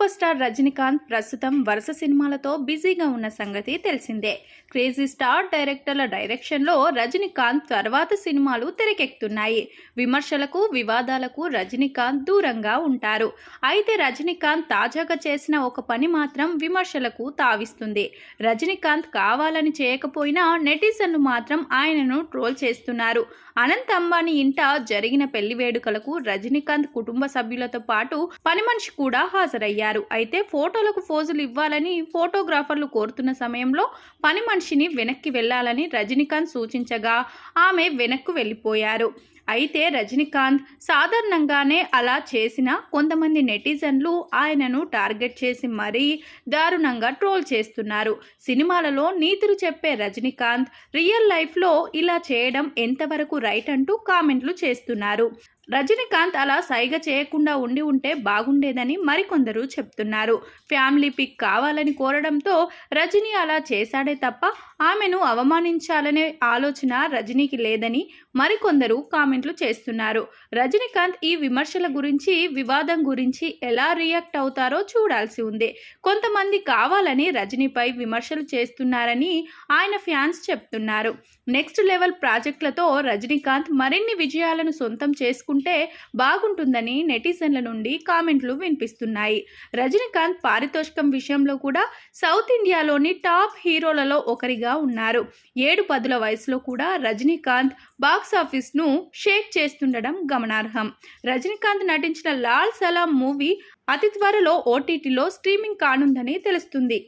Super star Rajinikanth ప్రస్తుతం వరుస సినిమాలతో బిజీగా ఉన్న సంగతి తెలిసిందే. క్రేజీ స్టార్ డైరెక్టర్ల డైరెక్షన్లో రజనీకాంత్ తర్వాత సినిమాలు తెరకెక్కుతున్నాయి. విమర్శలకు, వివాదాలకు రజనీకాంత్ దూరంగా ఉంటారు. అయితే రజనీకాంత్ తాజాగా చేసిన ఒక పని మాత్రం విమర్శలకు తావిస్తుంది. రజనీకాంత్ కావాలని చేయకపోయినా నెటిజన్లు మాత్రం ఆయనను ట్రోల్ చేస్తున్నారు. అనంత్ అంబానీ ఇంట జరిగిన పెళ్లి వేడుకలకు రజనీకాంత్ కుటుంబ సభ్యులతో పాటు పని మనిషి కూడా హాజరయ్యారు. అయితే ఫోటోలకు ఫోజులు ఇవ్వాలని ఫోటోగ్రాఫర్లు కోరుతున్న సమయంలో పని మనిషిని వెనక్కి వెళ్లాలని రజనీకాంత్ సూచించగా ఆమె వెనక్కు వెళ్లిపోయారు. అయితే రజనీకాంత్ సాధారణంగానే అలా చేసిన కొంతమంది నెటిజన్లు ఆయనను టార్గెట్ చేసి మరీ దారుణంగా ట్రోల్ చేస్తున్నారు. సినిమాలలో నీతులు చెప్పే రజనీకాంత్ రియల్ లైఫ్లో ఇలా చేయడం ఎంతవరకు రైట్ అంటూ కామెంట్లు చేస్తున్నారు. రజనీకాంత్ అలా సైగ చేయకుండా ఉంటే బాగుండేదని మరికొందరు చెప్తున్నారు. ఫ్యామిలీ పిక్ కావాలని కోరడంతో రజనీ అలా చేశాడే తప్ప ఆమెను అవమానించాలనే ఆలోచన రజనీకి లేదని మరికొందరు కామెంట్లు చేస్తున్నారు. రజనీకాంత్ ఈ విమర్శల గురించి, వివాదం గురించి ఎలా రియాక్ట్ అవుతారో చూడాల్సి ఉంది. కొంతమంది కావాలని రజనీపై విమర్శలు చేస్తున్నారని ఆయన ఫ్యాన్స్ చెప్తున్నారు. నెక్స్ట్ లెవెల్ ప్రాజెక్టులతో రజనీకాంత్ మరిన్ని విజయాలను సొంతం చేసుకుంటే బాగుంటుందని నెటిజన్ల నుండి కామెంట్లు వినిపిస్తున్నాయి. రజనీకాంత్ పారితోషికం విషయంలో కూడా సౌత్ ఇండియాలోని టాప్ హీరోలలో ఒకరిగా ఉన్నారు. 7-10 వయసులో కూడా రజనీకాంత్ బాక్సాఫీస్ను షేక్ చేస్తుండడం గమనార్హం. రజనీకాంత్ నటించిన లాల్ సలాం మూవీ అతి త్వరలో ఓటీటీలో స్ట్రీమింగ్ కానుందని తెలుస్తుంది.